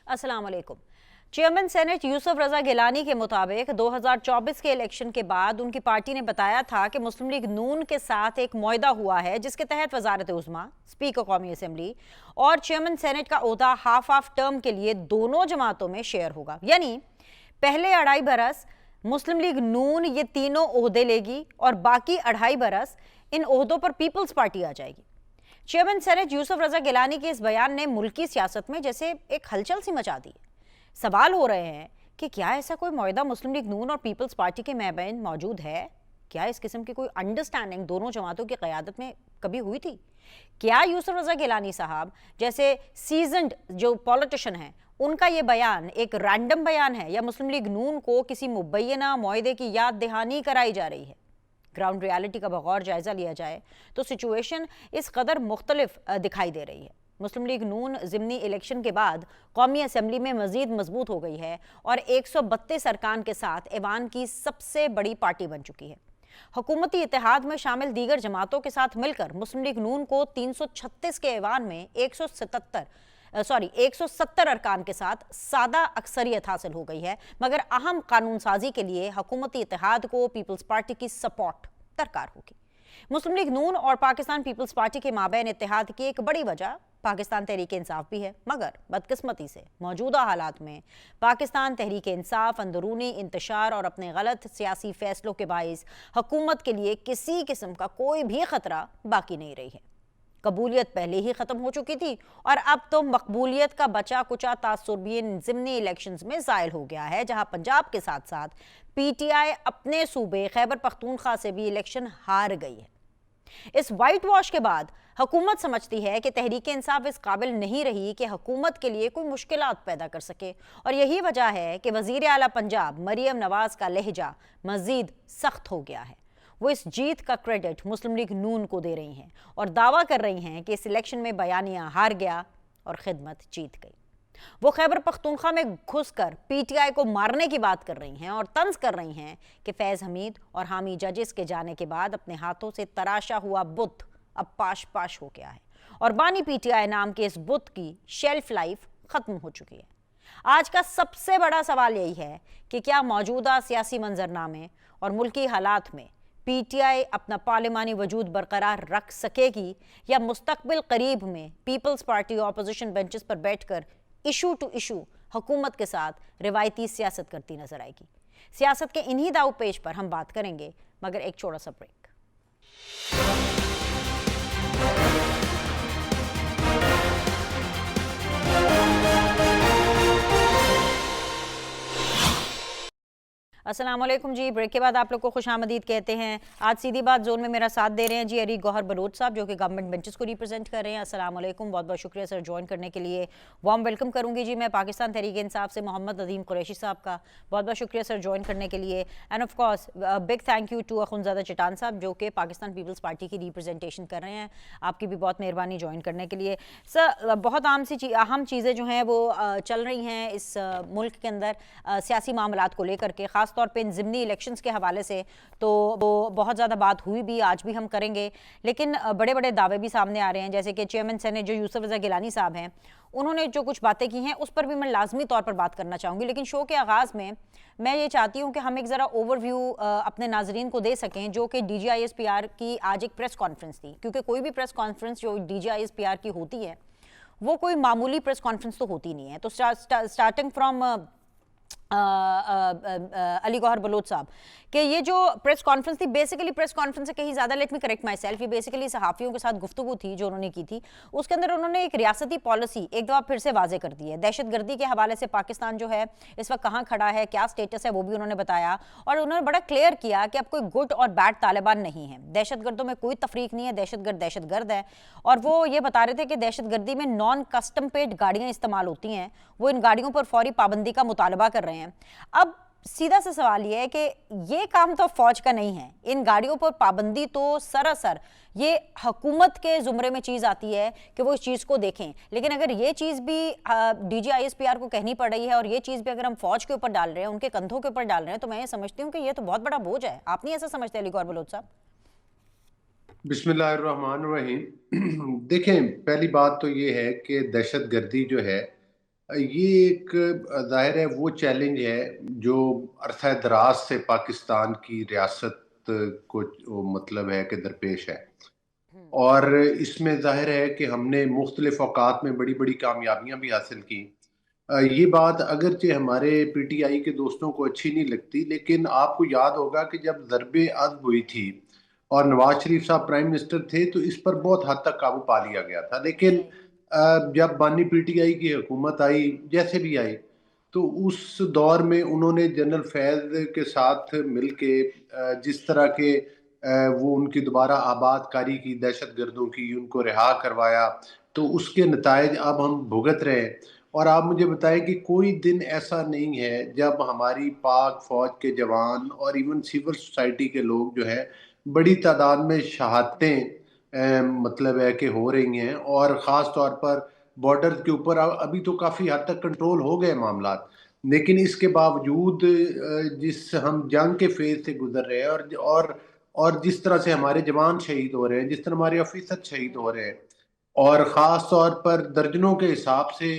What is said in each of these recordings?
अस्सलाम वालेकुम। Chairman senate Yusuf रजा गिलानी के मुताबिक 2024 के इलेक्शन के बाद उनकी पार्टी ने बताया था कि मुस्लिम लीग नून के साथ एक मुआहदा हुआ है जिसके तहत वजारत उज़्मा, स्पीकर कौमी असम्बली और चेयरमैन सेनेट का ओहदा हाफ ऑफ टर्म के लिए दोनों जमातों में शेयर होगा। यानी पहले 2.5 बरस मुस्लिम लीग नून ये तीनों ओहदे लेगी और बाकी 2.5 बरस इन ओहदों पर पीपल्स पार्टी आ जाएगी। चेयरमैन सेनेट यूसुफ रजा गिलानी के इस बयान ने मुल्की सियासत में जैसे एक हलचल सी मचा दी। सवाल हो रहे हैं कि क्या ऐसा कोई मुआहदा मुस्लिम लीग नून और पीपल्स पार्टी के माबैन मौजूद है? क्या इस किस्म की कोई अंडरस्टैंडिंग दोनों जमातों की क़यादत में कभी हुई थी? क्या यूसुफ रजा गिलानी साहब जैसे सीजन्ड जो पॉलिटिशियन हैं उनका ये बयान एक रैंडम बयान है या मुस्लिम लीग नून को किसी मुबैना मुआहदे की याद दहानी कराई जा रही है? ग्राउंड रियलिटी का बगौर जायजा लिया जाए तो सिचुएशन इस कदर मुख्तलिफ दिखाई दे रही है। मुस्लिम लीग नून ज़िमनी इलेक्शन के बाद कौमी असम्बली में मज़ीद मजबूत हो गई है और 132 अरकान के साथ ऐवान की सबसे बड़ी पार्टी बन चुकी है। हुकूमती इत्तेहाद में शामिल दीगर जमातों के साथ मिलकर मुस्लिम लीग नून को 336 के ऐवान में 170 अरकान के साथ सादा अक्सरियत हासिल हो गई है, मगर अहम कानून साजी के लिए हुकूमती इत्तेहाद को पीपल्स पार्टी की सपोर्ट दरकार होगी। मुस्लिम लीग नून और पाकिस्तान पीपल्स पार्टी के माबैन इत्तेहाद की एक बड़ी वजह पाकिस्तान तहरीक इंसाफ भी है, मगर बदकिस्मती से मौजूदा हालात में पाकिस्तान तहरीक इंसाफ अंदरूनी इंतशार और अपने गलत सियासी फैसलों के बाइस हुकूमत के लिए किसी किस्म का कोई भी खतरा बाकी नहीं रही है। कबूलियत पहले ही ख़त्म हो चुकी थी और अब तो मकबूलियत का बचा कुचा तासुर भी इन ज़िमनी इलेक्शंस में ज़ायल हो गया है, जहां पंजाब के साथ साथ पीटीआई अपने सूबे खैबर पख्तूनख्वा से भी इलेक्शन हार गई है। इस वाइट वॉश के बाद हुकूमत समझती है कि तहरीक इंसाफ इस काबिल नहीं रही कि हुकूमत के लिए कोई मुश्किलात पैदा कर सके और यही वजह है कि वज़ीर आला पंजाब मरियम नवाज़ का लहजा मज़ीद सख्त हो गया है। वो इस जीत का क्रेडिट मुस्लिम लीग नून को दे रही हैं और दावा कर रही हैं कि इस इलेक्शन में बयानिया हार गया और खिदमत जीत गई। वो खैबर पख्तूनख्वा में घुसकर पीटीआई को मारने की बात कर रही हैं और तंज कर रही हैं कि फैज़ हमीद और हामी जजेस के जाने के बाद अपने हाथों से तराशा हुआ बुत अब पाश पाश हो गया है और बानी पीटीआई नाम के इस बुत की शेल्फ लाइफ ख़त्म हो चुकी है। आज का सबसे बड़ा सवाल यही है कि क्या मौजूदा सियासी मंजरनामे और मुल्की हालात में पीटीआई अपना पार्लिमानी वजूद बरकरार रख सकेगी या मुस्तकबिल करीब में पीपल्स पार्टी अपोजिशन बेंचेस पर बैठकर इशू टू इशू हुकूमत के साथ रिवायती सियासत करती नजर आएगी। सियासत के इन्हीं दाव पेश पर हम बात करेंगे, मगर एक छोटा सा ब्रेक। अस्सलाम वालेकुम जी। ब्रेक के बाद आप लोग को खुशामदीद कहते हैं। आज सीधी बात जोन में मेरा साथ दे रहे हैं जी अली गौहर बलोच साहब, जो कि गवर्नमेंट बेंचेस को रिप्रेजेंट कर रहे हैं। अस्सलाम वालेकुम, बहुत बहुत शुक्रिया सर ज्वाइन करने के लिए। वार्म वेलकम करूंगी जी मैं पाकिस्तान तहरीक इंसाफ से मोहम्मद नदीम कुरैशी साहब का, बहुत बहुत शुक्रिया सर ज्वाइन करने के लिए। End of course big thank you to Akhunzada Chattan साहब, जो कि पाकिस्तान पीपल्स पार्टी की रिप्रेजेंटेशन कर रहे हैं। आपकी भी बहुत मेहरबानी ज्वाइन करने के लिए। सर बहुत अहम चीज़ें जो हैं वो चल रही हैं इस मुल्क के अंदर सियासी मामलात को लेकर के, ख़ास तौर पर इन ज़िमनी इलेक्शंस के हवाले से तो वो बहुत ज़्यादा बात हुई भी, आज भी हम करेंगे, लेकिन बड़े बड़े दावे भी सामने आ रहे हैं। जैसे कि चेयरमैन सेनेट जो यूसुफ रजा गिलानी साहब हैं, उन्होंने जो कुछ बातें की हैं उस पर भी मैं लाजमी तौर पर बात करना चाहूँगी, लेकिन शो के आगाज़ में मैं ये चाहती हूँ कि हम एक ज़रा ओवरव्यू अपने नाजरीन को दे सकें, जो कि DGISPR की आज एक प्रेस कॉन्फ्रेंस थी, क्योंकि कोई भी प्रेस कॉन्फ्रेंस जो DGISPR की होती है वो कोई मामूली प्रेस कॉन्फ्रेंस तो होती नहीं है। तो स्टार्टिंग फ्रॉम अली गौहर बलोच साहब कि ये जो प्रेस कॉन्फ्रेंस थी, बेसिकली प्रेस कॉन्फ्रेंस से कहीं ज़्यादा, let me correct myself, ये बेसिकली सहाफ़ियों के साथ गुफ्तगू थी जो उन्होंने की थी। उसके अंदर उन्होंने एक रियासती पॉलिसी एक दफ़ा फिर से वाजे कर दी है। दहशतगर्दी के हवाले से पाकिस्तान जो है इस वक्त कहाँ खड़ा है, क्या स्टेटस है, वो भी उन्होंने बताया और उन्होंने बड़ा क्लियर किया कि अब कोई गुड और बैड तालिबान नहीं है। दहशतगर्दों में कोई तफरीक नहीं है, दहशतगर्द है। और वो ये बता रहे थे कि दहशतगर्दी में नॉन कस्टम पेड गाड़ियाँ इस्तेमाल होती हैं, वो इन गाड़ियों पर फौरी पाबंदी का मुतालबा कर रहे हैं। अब सीधा सा सवाल ये है कि ये काम तो फौज का नहीं है, इन गाड़ियों पर पाबंदी तो सरासर ये हुकूमत के जुमरे में चीज़ आती है कि वो इस चीज़ को देखें, लेकिन अगर ये चीज़ भी DGISPR को कहनी पड़ रही है और ये चीज़ भी अगर हम फौज के ऊपर डाल रहे हैं, उनके कंधों के ऊपर डाल रहे हैं, तो मैं ये समझती हूँ कि ये तो बहुत बड़ा बोझ है। आप नहीं ऐसा समझते अली गौहर बलोच साहब? बिस्मिल्लाहिर्रहमानिर्रहीम। देखें, पहली बात तो ये है कि दहशतगर्दी जो है یہ ایک ظاہر ہے وہ چیلنج ہے جو عرصہ دراز سے پاکستان کی ریاست کو مطلب ہے کہ درپیش ہے، اور اس میں ظاہر ہے کہ ہم نے مختلف اوقات میں بڑی بڑی کامیابیاں بھی حاصل کی۔ یہ بات اگرچہ ہمارے پی ٹی آئی کے دوستوں کو اچھی نہیں لگتی، لیکن آپ کو یاد ہوگا کہ جب ضرب عضب ہوئی تھی اور نواز شریف صاحب پرائم منسٹر تھے تو اس پر بہت حد تک قابو پا لیا گیا تھا، لیکن جب بانی پی ٹی آئی کی حکومت آئی، جیسے بھی آئی، تو اس دور میں انہوں نے جنرل فیض کے ساتھ مل کے جس طرح کے وہ ان کی دوبارہ آباد کاری کی، دہشت گردوں کی، ان کو رہا کروایا، تو اس کے نتائج اب ہم بھگت رہے ہیں۔ اور آپ مجھے بتائیں کہ کوئی دن ایسا نہیں ہے جب ہماری پاک فوج کے جوان اور ایون سول سوسائٹی کے لوگ جو ہے بڑی تعداد میں شہادتیں مطلب ہے کہ ہو رہی ہیں، اور خاص طور پر بارڈر کے اوپر ابھی تو کافی حد تک کنٹرول ہو گئے معاملات، لیکن اس کے باوجود جس ہم جنگ کے فیز سے گزر رہے ہیں، اور جس طرح سے ہمارے جوان شہید ہو رہے ہیں، جس طرح ہمارے آفیسر شہید ہو رہے ہیں، اور خاص طور پر درجنوں کے حساب سے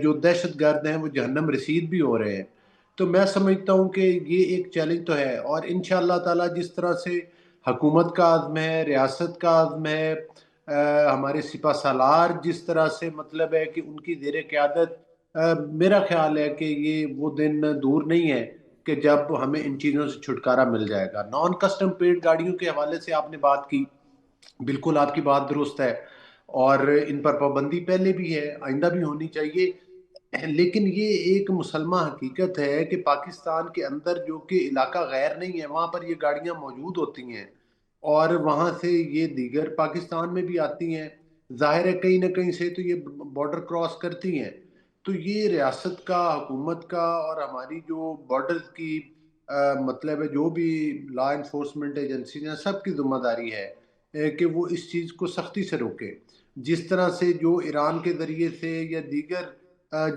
جو دہشت گرد ہیں وہ جہنم رسید بھی ہو رہے ہیں، تو میں سمجھتا ہوں کہ یہ ایک چیلنج تو ہے، اور انشاءاللہ تعالی جس طرح سے حکومت کا عزم ہے، ریاست کا عزم ہے، ہمارے سپہ سالار جس طرح سے مطلب ہے کہ ان کی زیر قیادت، میرا خیال ہے کہ یہ وہ دن دور نہیں ہے کہ جب ہمیں ان چیزوں سے چھٹکارا مل جائے گا۔ نان کسٹم پیڈ گاڑیوں کے حوالے سے آپ نے بات کی، بالکل آپ کی بات درست ہے، اور ان پر پابندی پہلے بھی ہے، آئندہ بھی ہونی چاہیے، لیکن یہ ایک مسلمہ حقیقت ہے کہ پاکستان کے اندر جو کہ علاقہ غیر نہیں ہے وہاں پر یہ گاڑیاں موجود ہوتی ہیں، اور وہاں سے یہ دیگر پاکستان میں بھی آتی ہیں، ظاہر ہے کہیں نہ کہیں سے تو یہ بارڈر کراس کرتی ہیں، تو یہ ریاست کا، حکومت کا، اور ہماری جو بارڈر کی مطلب ہے جو بھی لا انفورسمنٹ ایجنسی ہیں سب کی ذمہ داری ہے کہ وہ اس چیز کو سختی سے روکے۔ جس طرح سے جو ایران کے ذریعے سے یا دیگر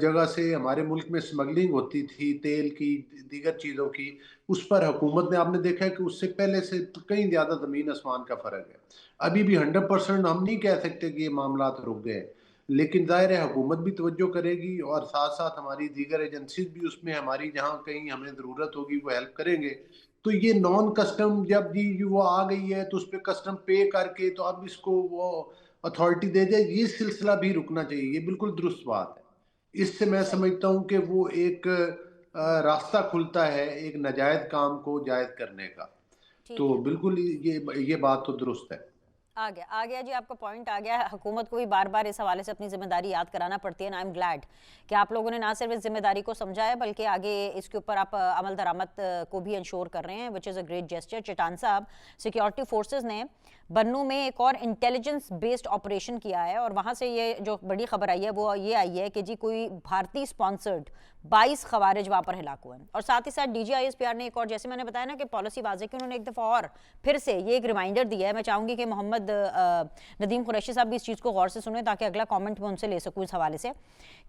جگہ سے ہمارے ملک میں سمگلنگ ہوتی تھی تیل کی، دیگر چیزوں کی، اس پر حکومت نے، آپ نے دیکھا ہے کہ اس سے پہلے سے کہیں زیادہ زمین آسمان کا فرق ہے۔ ابھی بھی 100% ہم نہیں کہہ سکتے کہ یہ معاملات رک گئے، لیکن ظاہر ہے حکومت بھی توجہ کرے گی، اور ساتھ ساتھ ہماری دیگر ایجنسیز بھی اس میں ہماری جہاں کہیں ہمیں ضرورت ہوگی وہ ہیلپ کریں گے۔ تو یہ نان کسٹم جب جی وہ آ گئی ہے تو اس پہ کسٹم پے کر کے تو اب اس کو وہ اتھارٹی دے دے، یہ سلسلہ بھی رکنا چاہیے، یہ بالکل درست بات ہے۔ اس سے میں صحیح، سمجھتا ہوں کہ وہ ایک راستہ کھلتا ہے ایک ناجائز کام کو جائز کرنے کا، ٹھیک تو ہے، بالکل یہ بات تو درست ہے۔ آ گیا جی، آپ کا پوائنٹ آ گیا ہے۔ حکومت کو بھی بار بار اس حوالے سے اپنی ذمہ داری یاد کرانا پڑتی ہے، آئی ایم گلیڈ کہ آپ لوگوں نے نہ صرف اس ذمہ داری کو سمجھا ہے بلکہ آگے اس کے اوپر آپ عمل درآمد کو بھی انشور کر رہے ہیں، وچ از اے گریٹ جیسچر۔ چٹان صاحب، سیکیورٹی فورسز نے بنو میں ایک اور انٹیلیجنس بیسڈ آپریشن کیا ہے، اور وہاں سے یہ جو بڑی خبر آئی ہے وہ یہ آئی ہے کہ جی کوئی بھارتی سپانسرڈ 22 خوارج وہاں پر ہلاک ہوئے ہیں، اور ساتھ ہی ساتھ D G I S P R نے ایک اور، جیسے میں نے بتایا نا کہ پالیسی واضح کی، انہوں نے ایک دفعہ اور پھر سے یہ ایک ریمائنڈر دیا ہے۔ میں چاہوں گی کہ محمد ندیم قریشی صاحب بھی اس چیز کو غور سے سنیں تاکہ اگلا کامنٹ میں ان سے لے سکوں اس حوالے سے،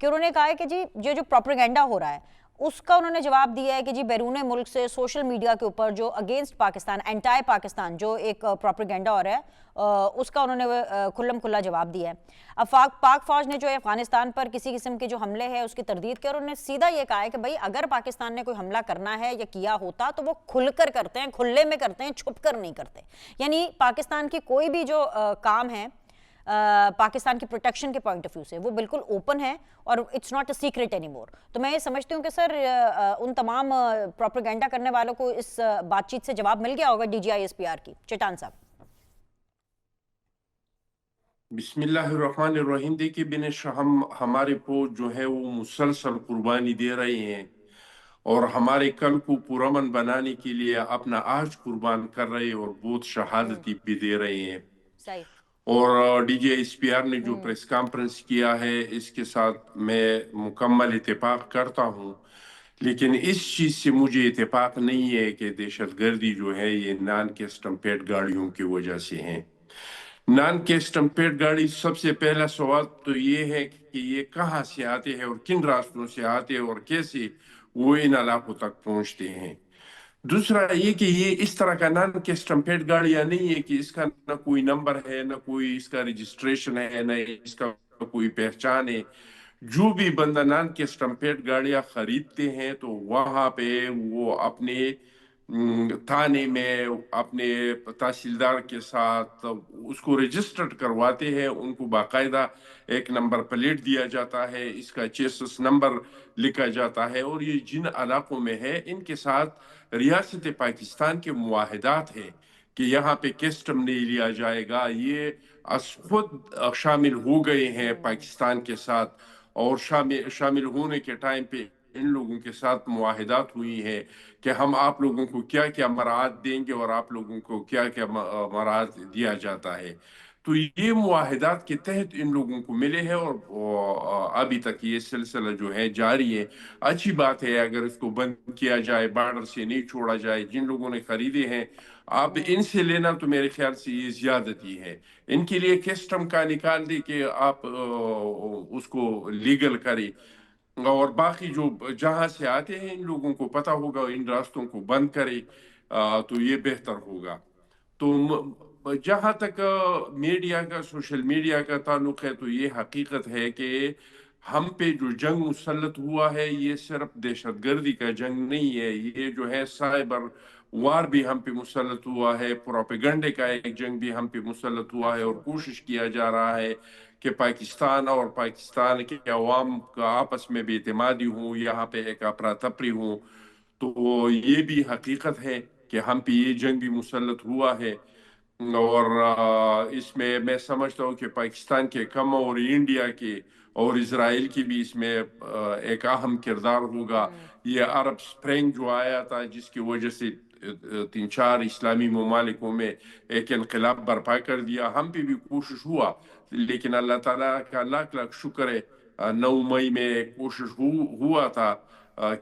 کہ انہوں نے کہا ہے کہ جی یہ جو پروپیگنڈا ہو رہا ہے اس کا انہوں نے جواب دیا ہے کہ جی بیرون ملک سے سوشل میڈیا کے اوپر جو اگینسٹ پاکستان، اینٹائی پاکستان جو ایک پروپیگنڈا ہو رہا ہے اس کا انہوں نے کھلم کھلا جواب دیا ہے۔ پاک فوج نے جو افغانستان پر کسی قسم کے جو حملے ہیں اس کی تردید کی، اور انہوں نے سیدھا یہ کہا ہے کہ بھائی اگر پاکستان نے کوئی حملہ کرنا ہے یا کیا ہوتا تو وہ کھل کر کرتے ہیں، کھلے میں کرتے ہیں، چھپ کر نہیں کرتے۔ یعنی پاکستان کی کوئی بھی جو کام ہے پاکستان کی پروٹیکشن کے پوائنٹ آف ویو سے وہ بالکل اوپن ہے، اور it's not a secret anymore. تو میں یہ سمجھتی ہوں کہ سر ان تمام پروپیگنڈا کرنے والوں کو اس بات چیت سے جواب مل گیا ہوگا D G I S P R کی۔ چٹان صاحب بسم اللہ الرحمن الرحیم۔ دیکھیے بنش، ہمارے فوج جو ہے وہ مسلسل قربانی دے رہے ہیں، اور ہمارے کل کو پرامن بنانے کے لیے اپنا آج قربان کر رہے ہیں، اور بہت شہادتی بھی دے رہے ہیں۔ صحیح، اور D G S P R نے جو پریس کانفرنس کیا ہے اس کے ساتھ میں مکمل اتفاق کرتا ہوں، لیکن اس چیز سے مجھے اتفاق نہیں ہے کہ دہشت گردی جو ہے یہ نان کسٹم پیڈ گاڑیوں کی وجہ سے ہیں۔ نان کسٹم پیڈ گاڑی، سب سے پہلا سوال تو یہ ہے کہ یہ کہاں سے آتے ہیں اور کن راستوں سے آتے ہیں اور کیسے وہ ان علاقوں تک پہنچتے ہیں۔ دوسرا یہ کہ یہ اس طرح کا نان کسٹم پیڈ گاڑیاں نہیں ہے کہ اس کا نہ کوئی نمبر ہے، نہ کوئی اس کا رجسٹریشن ہے، نہ اس کا کوئی پہچان ہے۔ جو بھی بندہ نان کے اسٹمپیڈ گاڑیاں خریدتے ہیں تو وہاں پہ وہ اپنے تھانے میں اپنے تحصیلدار کے ساتھ اس کو رجسٹرڈ کرواتے ہیں. ان کو باقاعدہ ایک نمبر پلیٹ دیا جاتا ہے, اس کا چیسس نمبر لکھا جاتا ہے, اور یہ جن علاقوں میں ہے ان کے ساتھ ریاست پاکستان کے معاہدات ہیں کہ یہاں پہ کسٹم نہیں لیا جائے گا. یہ از خود شامل ہو گئے ہیں پاکستان کے ساتھ, اور شامل ہونے کے ٹائم پہ ان لوگوں کے ساتھ معاہدات ہوئی ہیں کہ ہم آپ لوگوں کو کیا کیا مراعات دیں گے اور آپ لوگوں کو کیا کیا مراعات دیا جاتا ہے. تو یہ معاہدات کے تحت ان لوگوں کو ملے ہیں, اور ابھی تک یہ سلسلہ جو ہے جاری ہے. اچھی بات ہے اگر اس کو بند کیا جائے, بارڈر سے نہیں چھوڑا جائے. جن لوگوں نے خریدے ہیں آپ ان سے لینا تو میرے خیال سے یہ زیادتی ہے. ان کے لیے کسٹم کا نکال دے کہ آپ اس کو لیگل کریں, اور باقی جو جہاں سے آتے ہیں ان لوگوں کو پتہ ہوگا, ان راستوں کو بند کرے تو یہ بہتر ہوگا. تو جہاں تک میڈیا کا, سوشل میڈیا کا تعلق ہے, تو یہ حقیقت ہے کہ ہم پہ جو جنگ مسلط ہوا ہے یہ صرف دہشت گردی کا جنگ نہیں ہے, یہ جو ہے سائبر وار بھی ہم پہ مسلط ہوا ہے, پروپیگنڈے کا ایک جنگ بھی ہم پہ مسلط ہوا ہے, اور کوشش کیا جا رہا ہے کہ پاکستان اور پاکستان کے عوام کا آپس میں بے اعتمادی ہو, یہاں پہ ایک افراتفری ہو. تو یہ بھی حقیقت ہے کہ ہم پہ یہ جنگ بھی مسلط ہوا ہے, اور اس میں سمجھتا ہوں کہ پاکستان کے کم اور انڈیا کے اور اسرائیل کی بھی اس میں ایک اہم کردار ہوگا. یہ عرب سپرنگ جو آیا تھا جس کی وجہ سے 3-4 اسلامی ممالکوں میں ایک انقلاب برپا کر دیا, ہم پہ بھی کوشش ہوا, لیکن اللہ تعالیٰ کا لاکھ لاکھ شکر ہے 9 مئی میں ایک کوشش ہوا تھا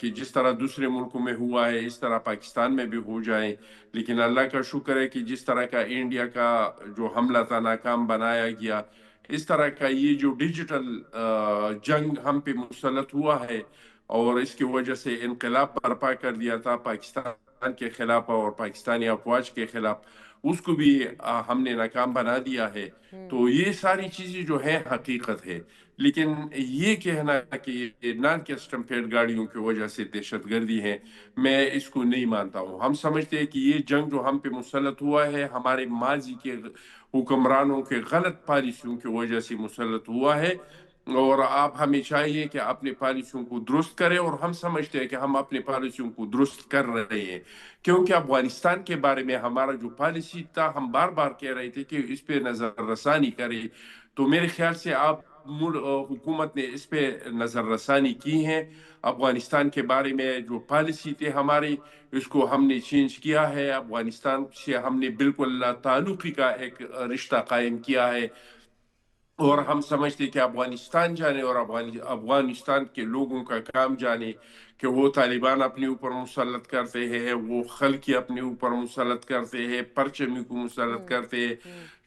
کہ جس طرح دوسرے ملکوں میں ہوا ہے اس طرح پاکستان میں بھی ہو جائے. لیکن اللہ کا شکر ہے کہ جس طرح کا انڈیا کا جو حملہ تھا ناکام بنایا گیا, اس طرح کا یہ جو ڈیجیٹل جنگ ہم پہ مسلط ہوا ہے اور اس کی وجہ سے انقلاب برپا کر دیا تھا پاکستان کے خلاف اور پاکستانی افواج کے خلاف, اس کو بھی ہم نے ناکام بنا دیا ہے. تو یہ ساری چیزیں جو ہیں حقیقت ہے, لیکن یہ کہنا کہ نان کسٹمپیڈ گاڑیوں کی وجہ سے دہشت گردی ہے, میں اس کو نہیں مانتا ہوں. ہم سمجھتے ہیں کہ یہ جنگ جو ہم پہ مسلط ہوا ہے ہمارے ماضی کے حکمرانوں کے غلط پالیسیوں کی وجہ سے مسلط ہوا ہے, اور آپ ہمیں چاہیے کہ اپنے پالیسیوں کو درست کریں, اور ہم سمجھتے ہیں کہ ہم اپنے پالیسیوں کو درست کر رہے ہیں. کیونکہ افغانستان کے بارے میں ہمارا جو پالیسی تھا ہم بار بار کہہ رہے تھے کہ اس پہ نظر رسانی کرے, تو میرے خیال سے آپ حکومت نے اس پہ نظر رسانی کی ہے. افغانستان کے بارے میں جو پالیسی تھے ہماری اس کو ہم نے چینج کیا ہے. افغانستان سے ہم نے بالکل تعلقی کا ایک رشتہ قائم کیا ہے, اور ہم سمجھتے کہ افغانستان جانے اور افغانستان کے لوگوں کا کام جانے کہ وہ طالبان اپنے اوپر مسلط کرتے ہیں, وہ خلقی اپنے اوپر مسلط کرتے ہیں, پرچمی کو مسلط کرتے ہیں,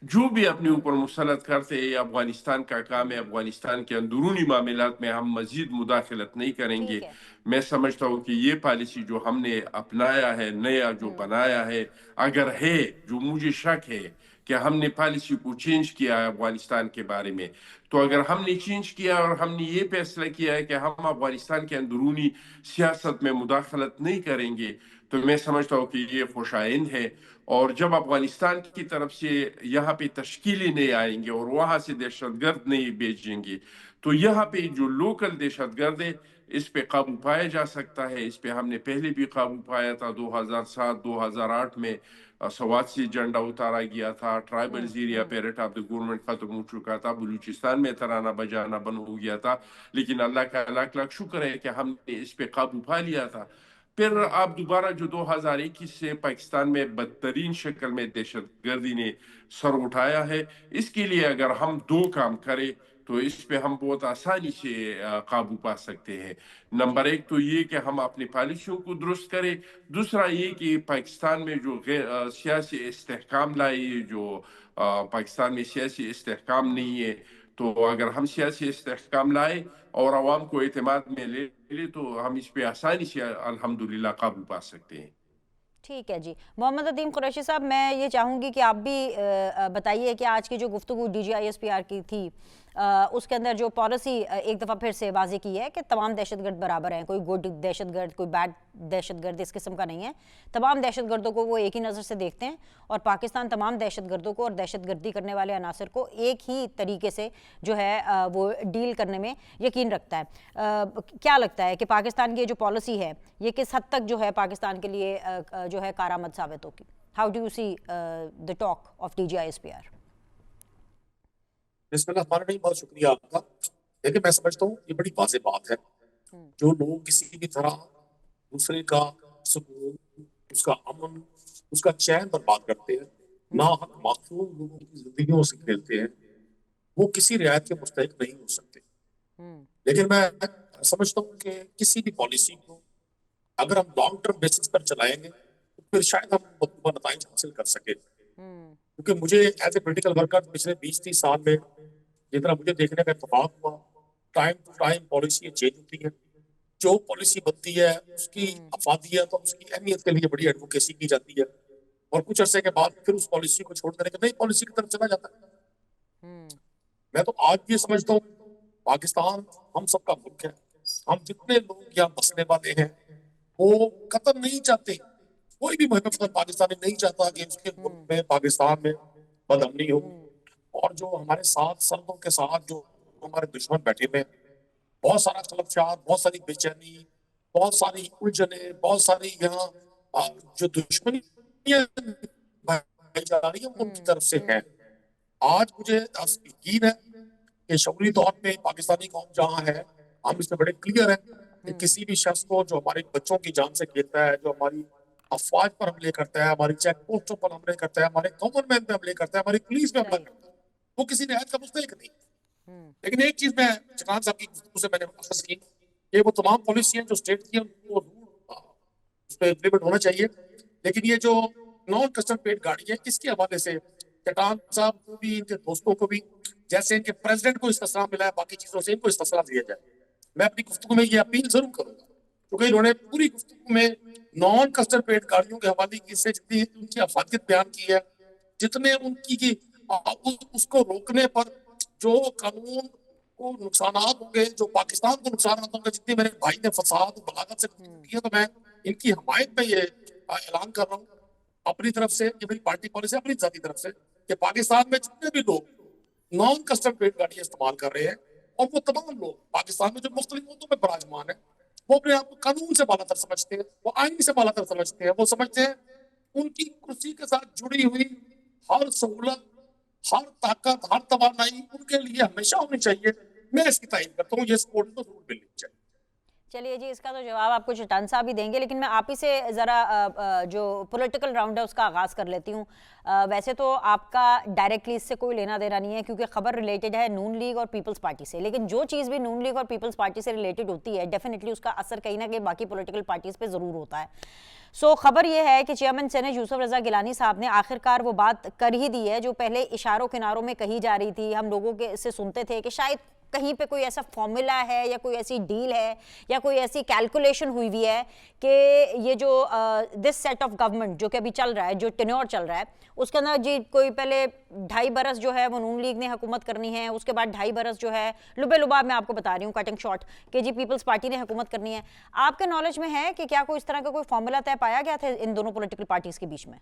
جو بھی اپنے اوپر مسلط کرتے ہیں, افغانستان کا کام ہے. افغانستان کے اندرونی معاملات میں ہم مزید مداخلت نہیں کریں گے. میں سمجھتا ہوں کہ یہ پالیسی جو ہم نے اپنایا ہے, نیا جو بنایا ہے, اگر ہے جو مجھے شک ہے کہ ہم نے پالیسی کو چینج کیا ہے افغانستان کے بارے میں, تو اگر ہم نے چینج کیا اور ہم نے یہ فیصلہ کیا ہے کہ ہم افغانستان کے اندرونی سیاست میں مداخلت نہیں کریں گے, تو میں سمجھتا ہوں کہ یہ خوش آئند ہے. اور جب افغانستان کی طرف سے یہاں پہ تشکیلیں نہیں آئیں گے اور وہاں سے دہشت گرد نہیں بھیجیں گے, تو یہاں پہ جو لوکل دہشت گرد ہے اس پہ قابو پایا جا سکتا ہے. اس پہ ہم نے پہلے بھی قابو پایا تھا. 2007-2008 میں سوات سے جھنڈا اتارا گیا تھا, ٹرائبل ایریا پہ ریٹ آف دا گورنمنٹ ختم ہو چکا تھا, بلوچستان میں ترانہ بجانا بند ہو گیا تھا, لیکن اللہ کا لاکھ لاکھ شکر ہے کہ ہم نے اس پہ قابو پا لیا تھا. پھر آپ دوبارہ جو 2021 سے پاکستان میں بدترین شکل میں دہشت گردی نے سر اٹھایا ہے, اس کے لیے اگر ہم 2 کام کریں تو اس پہ ہم بہت آسانی سے قابو پا سکتے ہیں. نمبر 1 تو یہ کہ ہم اپنی پالیسیوں کو درست کریں, دوسرا یہ کہ پاکستان میں جو سیاسی استحکام لائے, جو پاکستان میں سیاسی استحکام نہیں ہے, تو اگر ہم سیاسی استحکام لائے اور عوام کو اعتماد میں لے لے تو ہم اس پہ آسانی سے الحمدللہ قابو پا سکتے ہیں. ٹھیک ہے جی. محمد عدیم قریشی صاحب, میں یہ چاہوں گی کہ آپ بھی بتائیے کہ آج کی جو گفتگو DGI SPR کی تھی اس کے اندر جو پالیسی ایک دفعہ پھر سے واضح کی ہے کہ تمام دہشت گرد برابر ہیں, کوئی گڈ دہشت گرد کوئی بیڈ دہشت گرد اس قسم کا نہیں ہے. تمام دہشت گردوں کو وہ ایک ہی نظر سے دیکھتے ہیں, اور پاکستان تمام دہشت گردوں کو اور دہشت گردی کرنے والے عناصر کو ایک ہی طریقے سے جو ہے وہ ڈیل کرنے میں یقین رکھتا ہے. کیا لگتا ہے کہ پاکستان کی یہ جو پالیسی ہے یہ کس حد تک جو ہے پاکستان کے لیے جو ہے کارآمد ثابت ہوگی؟ How do you see the talk of DGI-SPR؟ بسم اللہ الرحمن الرحیم. بہت شکریہ آپ کا. دیکھیں میں سمجھتا ہوں یہ بڑی واضح بات ہے. جو لوگ کسی بھی طرح دوسرے کا سکون, اس کا امن, اس کا چین برباد کرتے ہیں, ناحق معصوم لوگوں کی زندگیوں سے کھیلتے ہیں, وہ کسی رعایت کے مستحق نہیں ہو سکتے. لیکن میں سمجھتا ہوں کہ کسی بھی پالیسی کو اگر ہم لانگ ٹرم بیسس پر چلائیں گے تو پھر شاید ہم مطلوبہ نتائج حاصل کر سکیں. کیونکہ مجھے ایز اے پولیٹیکل ورکر پچھلے 20-30 سال میں جتنا مجھے دیکھنے کا اتفاق ہوا, time to time policy change ہوتی ہے. جو پالیسی بنتی ہے اس کی افادیت اور اس کی اہمیت کے لیے بڑی ایڈوکیسی کی جاتی ہے, اور کچھ عرصے کے بعد پھر اس پالیسی کو چھوڑ کر کے نئی پالیسی کی طرف چلا جاتا ہے. میں تو آج یہ سمجھتا ہوں پاکستان ہم سب کا ملک ہے. ہم جتنے لوگ یہاں بسنے والے ہیں وہ قتل نہیں چاہتے. کوئی بھی محنت پاکستانی نہیں چاہتا کہ اس کے ملک میں پاکستان میں بدامنی ہو. اور جو ہمارے ساتھ سرحدوں کے ساتھ جو ہمارے دشمن بیٹھے ہوئے ہیں, بہت سارا خلفشات, بہت ساری بے چینی, بہت ساری الجھنیں, بہت ساری یہاں جو دشمنیاں جا رہی ہیں ان کی طرف سے ہیں. آج مجھے یقین ہے کہ شعوری طور پہ پاکستانی قوم جہاں ہے ہم اس میں بڑے کلیئر ہیں کہ کسی بھی شخص کو جو ہمارے بچوں کی جان سے کھیلتا ہے, جو ہماری افواج پر حملے کرتا ہے, ہماری چیک پوسٹوں پر حملے کرتا ہے, ہمارے کامن مین پہ حملے کرتا ہے, ہماری پولیس پہ حملہ کرتا ہے, وہ کسی رعایت کا مستحق نہیں. لیکن ایک چیز میں چکان صاحب کی گفتگو سے میں نے محسوس کی کہ وہ تمام پالیسیاں جو اسٹیٹ کی ہیں ان کو اس پہ امپلیمنٹ ہونا چاہیے. لیکن یہ جو نان کسٹم پیڈ گاڑی ہے اس کے حوالے سے چٹان صاحب کو بھی, ان کے دوستوں کو بھی, جیسے ان کے پریزیڈنٹ کو استثنا ملا ہے باقی چیزوں سے, ان کو استثنا دیا جائے. میں اپنی گفتگو میں یہ اپیل ضرور کروں گا کیونکہ انہوں نے پوری گفتگو میں نان کسٹم پیڈ گاڑیوں کے حوالے کی سے جتنی ان کی افادیت بیان کی ہے, جتنے ان کی اس کو روکنے پر جو قانون کو نقصانات ہوں گے, جو پاکستان کو نقصانات ہوں گے, جتنی میرے بھائی نے فساد و بلاغت سے کی ہے, تو میں ان کی حمایت میں یہ اعلان کر رہا ہوں اپنی طرف سے, یہ میری پارٹی پالیسی اپنی ذاتی طرف سے, کہ پاکستان میں جتنے بھی لوگ نان کسٹم پیڈ گاڑیاں استعمال کر رہے ہیں, اور وہ تمام لوگ پاکستان میں جو مختلف ملکوں میں براجمان ہیں, وہ اپنے آپ کو قانون سے بالا تر سمجھتے ہیں, وہ آئین سے بالا تر سمجھتے ہیں. وہ سمجھتے ہیں ان کی کرسی کے ساتھ جڑی ہوئی ہر سہولت, ہر طاقت, ہر توانائی ان کے لیے ہمیشہ ہونی چاہیے. میں اس کی تعریف کرتا ہوں, یہ سپورٹ تو ضرور ملنی چاہیے. چلیے جی, اس کا تو جواب آپ کو چٹان صاحب ہی دیں گے, لیکن میں آپ ہی سے ذرا جو پولیٹیکل راؤنڈ ہے اس کا آغاز کر لیتی ہوں. ویسے تو آپ کا ڈائریکٹلی اس سے کوئی لینا دینا نہیں ہے کیونکہ خبر ریلیٹڈ ہے نون لیگ اور پیپلز پارٹی سے, لیکن جو چیز بھی نون لیگ اور پیپلز پارٹی سے ریلیٹڈ ہوتی ہے ڈیفینیٹلی اس کا اثر کہیں نہ کہیں باقی پولیٹیکل پارٹیز پہ ضرور ہوتا ہے. سو خبر یہ ہے کہ چیئرمین سینیٹ یوسف رضا گیلانی صاحب نے آخرکار وہ بات کر ہی دی ہے جو پہلے اشاروں کناروں میں کہی جا رہی تھی. ہم لوگوں کے سے سنتے تھے کہ شاید کہیں پہ کوئی ایسا فارمولا ہے یا کوئی ایسی ڈیل ہے یا کوئی ایسی کیلکولیشن ہوئی ہوئی ہے کہ یہ جو دس سیٹ آف گورنمنٹ جو کہ ابھی چل رہا ہے, جو ٹینیور چل رہا ہے, اس کے اندر جی کوئی پہلے 2.5 برس جو ہے وہ نون لیگ نے حکومت کرنی ہے, اس کے بعد 2.5 برس جو ہے لبے لباب میں آپ کو بتا رہی ہوں کٹنگ شارٹ کہ جی پیپلز پارٹی نے حکومت کرنی ہے. آپ کے نالج میں ہے کہ کیا کوئی اس طرح کا کوئی فارمولا طے پایا گیا تھا ان دونوں پولیٹیکل پارٹیز کے بیچ میں؟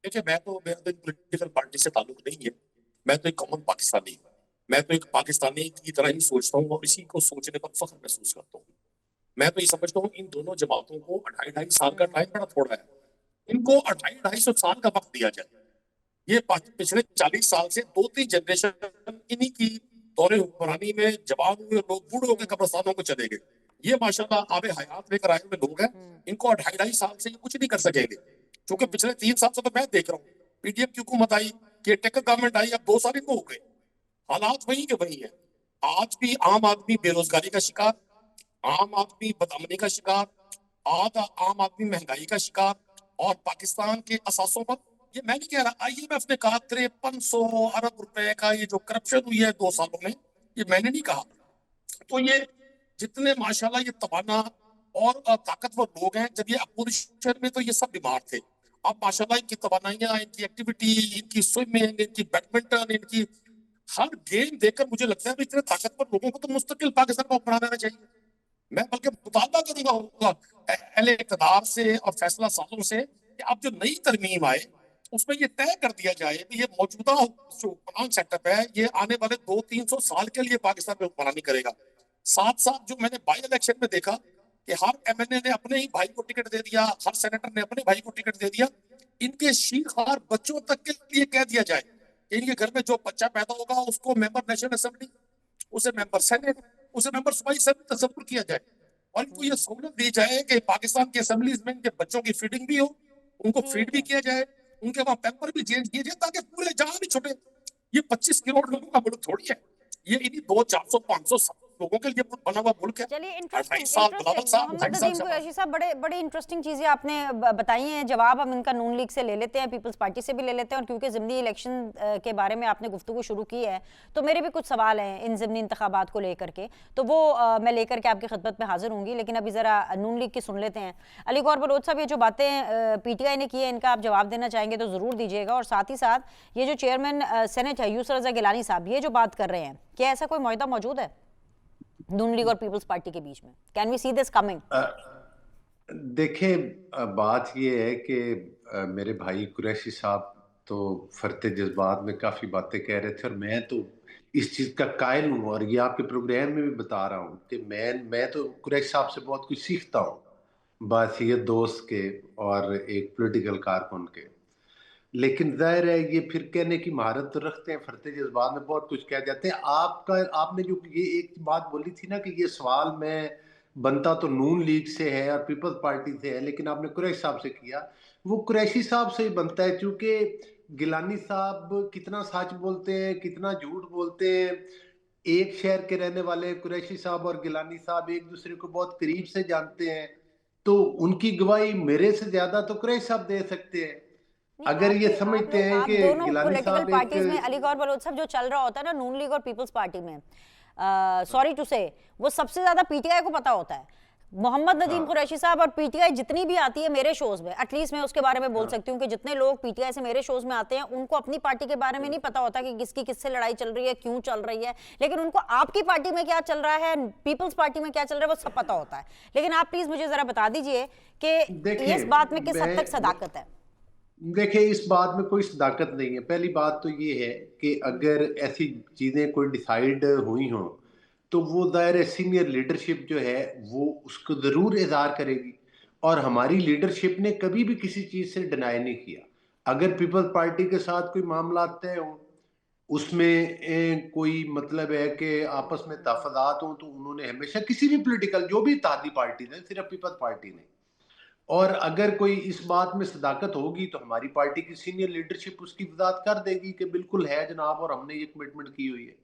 دیکھیں میں تو میرا تو پولیٹیکل پارٹی سے تعلق نہیں ہے, میں تو ایک کامن پاکستانی ہوں. میں تو ایک پاکستانی کی طرح ہی سوچتا ہوں اور اسی کو سوچنے پر فخر محسوس کرتا ہوں. میں تو یہ سمجھتا ہوں ان دونوں جماعتوں کو 2.5 سال کا ٹائم بڑا تھوڑا ہے, ان کو 250 سال کا وقت دیا جائے. یہ پچھلے 40 سال سے 2-3 جنریشن انہی کی دور حکمرانی میں جوان ہوئے لوگ بوڑھے ہو کے قبرستانوں کو چلے گئے. یہ ماشاءاللہ آب حیات لے کر آئے ہوئے لوگ ہیں, ان کو 2.5 سال سے یہ کچھ نہیں کر سکیں گے. کیونکہ پچھلے 3 سال سے تو میں دیکھ رہا ہوں پی ڈی ایم کی حکومت آئی, کہ ٹیکر گورنمنٹ آئی, اب 2 سال ان کو ہو گئے, حالات وہی کے وہی ہیں. آج بھی عام آدمی بے روزگاری کا شکار, عام آدمی بدامنی کا شکار, عام آدمی مہنگائی کا شکار, اور پاکستان کے اثاثوں پر, یہ میں نہیں کہہ رہا, آئی ایم ایف نے کہا 5300 ارب روپے کا یہ جو کرپشن ہوئی ہے 2 سالوں میں, یہ میں نے نہیں کہا. تو یہ جتنے ماشاءاللہ یہ توانا اور طاقتور لوگ ہیں, جب یہ اپوزیشن میں تو یہ سب بیمار تھے. اب ماشاءاللہ ان کی توانائیاں, ان کی ایکٹیویٹی, ان کی سوئمنگ, ان کی بیڈمنٹن, ان کی हर गेम देखकर मुझे लगता है इतने ताकतवर लोगों को तो मुस्तकिल पाकिस्तान को बना देना चाहिए। मैं बल्कि मुतालबा करूंगा होगा अहले इक़्तिदार से और फैसला साजों से कि अब जो नई तरमीम आए उसमें ये तय कर दिया जाए कि ये मौजूदा जो प्लान सेटअप है ये आने वाले 200-300 साल के लिए पाकिस्तान में हुक्मरानी करेगा। साथ साथ जो मैंने बाई इलेक्शन में देखा कि हर एमएनए ने अपने ही भाई को टिकट दे दिया, हर सेनेटर ने अपने भाई को टिकट दे दिया, इनके शीरखार बच्चों तक के लिए कह दिया जाए कि इनके घर में जो बच्चा पैदा होगा उसको मेंबर नेशनल असेंबली, उसे मेंबर सेनेट, उसे मेंबर सूबाई असेंबली तस्वुर किया जाए और इनको ये सहूलत दी जाए कि पाकिस्तान की असेंबलीज में इनके बच्चों की फीडिंग भी हो, उनको फीड भी किया जाए, उनके वहां पेपर भी चेंज किए जाए ताकि पूरे जहां भी छुटे। ये 25 करोड़ लोगों का मुल्क थोड़ी है, ये इन्हीं 200-400-500 लोगों के लिए बना हुआ मुल्क है। चलिए 28 साल गुलाम साहब, मोहम्मद नदीम कुरैशी साहब, बड़े इंटरेस्टिंग चीज़ें आपने बताई हैं। जवाब हम इनका नून लीग से ले लेते हैं, पीपल्स पार्टी से भी ले लेते हैं, और क्योंकि ज़िमनी इलेक्शन के बारे में आपने गुफ्तगू शुरू की है तो मेरे भी कुछ सवाल हैं इन ज़िमनी इंतखाबात को लेकर के, तो वो मैं लेकर के आपकी खिदमत में हाजिर होंगी। लेकिन अभी ज़रा नून लीग की सुन लेते हैं। अली गौहर बलोच साहब, ये जो बातें PTI ने की है इनका आप जवाब देना चाहेंगे तो ज़रूर दीजिएगा, और साथ ही साथ ये जो चेयरमैन सेनेट है यूसुफ रज़ा गिलानी साहब, ये जो बात कर रहे हैं, क्या ऐसा कोई मुआहदा मौजूद है नून लीग और पीपल्स पार्टी के बीच में? Can we see this coming? देखिए, बात ये है कि मेरे भाई कुरैशी साहब तो फरते जज्बात में काफ़ी बातें कह रहे थे, और मैं तो इस चीज़ का कायल हूँ, और ये आपके प्रोग्राम में भी बता रहा हूँ कि मैं तो कुरैशी साहब से बहुत कुछ सीखता हूँ, बासियत दोस्त के और एक पॉलिटिकल कारकुन के। लेकिन जाहिर है ये फिर कहने की महारत तो रखते हैं, फरते जज्बात में बहुत कुछ कह जाते हैं। आपने जो ये एक बात बोली थी ना कि ये सवाल में बनता तो नून लीग से है और पीपल्स पार्टी से है, लेकिन आपने कुरैशी साहब से किया, वो कुरैशी साहब से ही बनता है, क्योंकि गिलानी साहब कितना सच बोलते हैं, कितना झूठ बोलते हैं। एक शहर के रहने वाले कुरैशी साहब और गिलानी साहब एक दूसरे को बहुत करीब से जानते हैं, तो उनकी गवाही मेरे से ज्यादा तो कुरैशी साहब दे सकते हैं। अगर ये समझते हैं कि दोनों गिलानी पॉलिटिकल साहब पार्टीज में एक अली गौहर बलोच साहब जो चल रहा होता है ना नून लीग और पीपल्स पार्टी में, सॉरी टू से, वो सबसे ज्यादा PTI को पता होता है। मोहम्मद नदीम कुरैशी साहब और PTI जितनी भी आती है मेरे शोज में, एटलीस्ट मैं उसके बारे में बोल सकती हूँ कि जितने लोग PTI से मेरे शोज में आते हैं उनको अपनी पार्टी के बारे में नहीं पता होता कि किसकी किससे लड़ाई चल रही है, क्यों चल रही है, लेकिन उनको आपकी पार्टी में क्या चल रहा है, पीपल्स पार्टी में क्या चल रहा है, वो सब पता होता है। लेकिन आप प्लीज मुझे जरा बता दीजिए कि इस बात में किस हद तक सदाकत है? देखिए, इस बात में कोई सदाकत नहीं है। पहली बात तो ये है कि अगर ऐसी चीजें कोई डिसाइड हुई हों तो वो दायरे सीनियर लीडरशिप जो है वो उसको जरूर इजहार करेगी, और हमारी लीडरशिप ने कभी भी किसी चीज से डिनाई नहीं किया। अगर पीपल्स पार्टी के साथ कोई मामला तय हो, उसमें कोई मतलब है कि आपस में तफादात हो, तो उन्होंने हमेशा किसी भी पॉलिटिकल जो भी इत्तेहादी पार्टी ने, सिर्फ पीपल्स पार्टी नहीं, और अगर कोई इस बात में सदाकत होगी तो हमारी पार्टी की सीनियर लीडरशिप उसकी वजाहत कर देगी कि बिल्कुल है जनाब और हमने ये कमिटमेंट की हुई है।